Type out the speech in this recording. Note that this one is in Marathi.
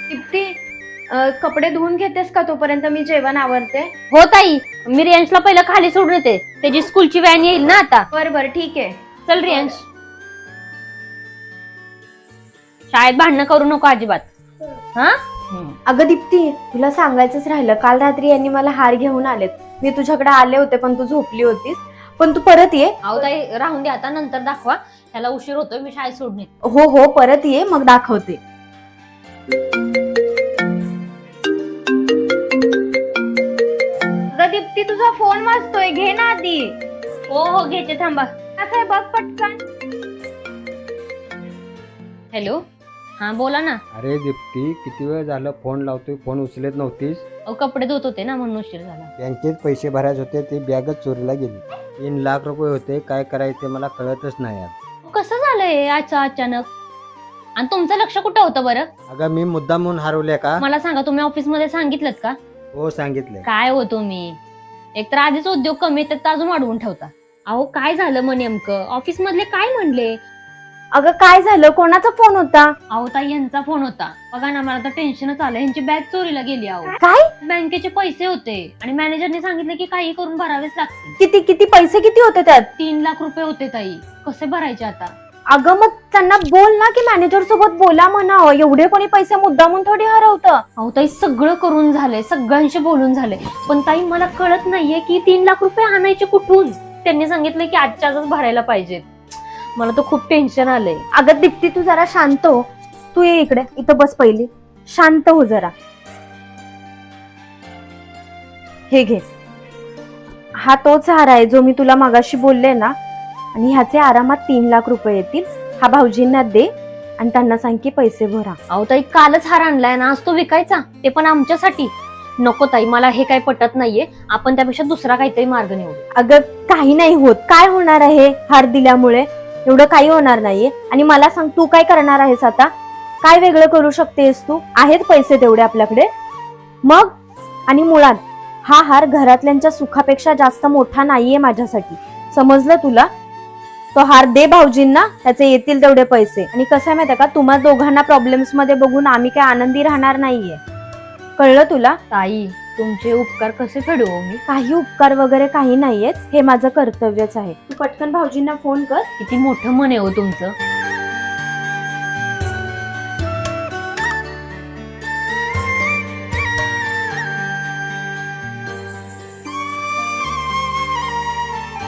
दीप्ती, कपडे धुवून घेतेस का तोपर्यंत मी जेवण आवरते? हो ताई, मी रियांशला पहिलं खाली सोडून येते. त्याची स्कूलची व्हॅन येईल ना आता. बर ठीक आहे. चल रियांश, शाळेत भांडणं करू नको अजिबात. हा अगं दीप्ती, तुला सांगायचंच राहिलं, काल रात्री यांनी मला हार घेऊन आलेत. मी तुझ्याकडे आले होते पण तू झोपली होतीस. पण तू परत ये. अहो ताई, राहून दे आता, नंतर दाखवा. त्याला उशीर होतोय, मी शाळेत सोडून येते. हो हो, परत ये मग दाखवते. अगं दीप्ती, तुझा फोन वाजतोय, घे ना आधी. हो हो घेते, थांबा. असं आहे बघ पटकन. हॅलो, हा बोला ना. अरे दीप्ती, किती वेळ झालं फोन लावतोय, फोन उचलत नव्हतीस. अहो कपडे धुत होते ना, म्हणून उशीर झाला. बँकेत पैसे भरायचे होते, ते बॅगच चोरीला गेली. 3 लाख रुपये होते, काय करायचे मला कळतच नाही यार. कसं झालंय असं अचानक? आणि तुमचं लक्ष कुठं होतं बरं? अगं मी मुद्दाम म्हणून हरवले का? मला सांगा, तुम्ही ऑफिस मध्ये सांगितलं का? हो सांगितलंय. काय हो तुम्ही, एकतर आधीच उद्योग कमी आहेत, तर अजून वाढवून ठेवता. अहो काय झालं मग नेमकं? ऑफिस मधले काय म्हणले? अगं काय झालं? कोणाचा फोन होता? अहो ताई, यांचा फोन होता. बघा ना, मला तर टेन्शनच आलं. यांची बॅग चोरीला गेली. अहो काय? बँकेचे पैसे होते आणि मॅनेजरने सांगितलं की काही करून भरावेच लागतील. किती किती पैसे किती होते त्यात? 3 लाख रुपये होते ताई. कसे भरायचे आता? अगं मग त्यांना बोल ना की मॅनेजर सोबत बोला म्हणावं. एवढे कोणी पैसे मुद्दामून थोडी हरवतं. अहो ताई, सगळं करून झालंय, सगळ्यांशी बोलून झालंय, पण ताई मला कळत नाहीये की 3 लाख रुपये आणायचे कुठून. त्यांनी सांगितलं की आजच्या आजच भरायला पाहिजेत. मला तर खूप टेन्शन आलंय. अगं दीप्ती, तू जरा शांत हो. तू ये इकडे, इथं बस पहिली. शांत हो जरा. हे घे, हा तोच हार आहे जो मी तुला मगाशी बोलले ना. आणि ह्याचे आरामात 3 लाख रुपये येतील. हा भाऊजींना दे आणि त्यांना सांग की पैसे भरा. अहो ताई, कालच हार आणलाय ना, आज तो विकायचा, ते पण आमच्यासाठी. नको ताई, मला हे काही पटत नाहीये. आपण त्यापेक्षा दुसरा काहीतरी मार्ग निवडू. अगं काही नाही होत. काय होणार आहे हार दिल्यामुळे? एवढं काही होणार नाहीये. आणि मला सांग, तू काय करणार आहेस आता? काय वेगळं करू शकतेस तू? आहेत पैसे तेवढे आपल्याकडे मग. आणि मुळात हा हार घरातल्यांच्या सुखापेक्षा जास्त मोठा नाहीये माझ्यासाठी. समजलं तुला? तो हार दे भाऊजींना, त्याचे येतील तेवढे पैसे. आणि कसं आहे माहितीये का, तुम्हा दोघांना प्रॉब्लेम्स मध्ये बघून आम्ही काय आनंदी राहणार नाहीये. कळलं तुला? ताई, तुमचे उपकार कसे फेडू मी? काही उपकार वगैरे काही नाहीयेत. हे माझं कर्तव्यच आहे. तू पटकन भाऊजींना फोन कर. किती मोठं मन आहे हो तुमचं.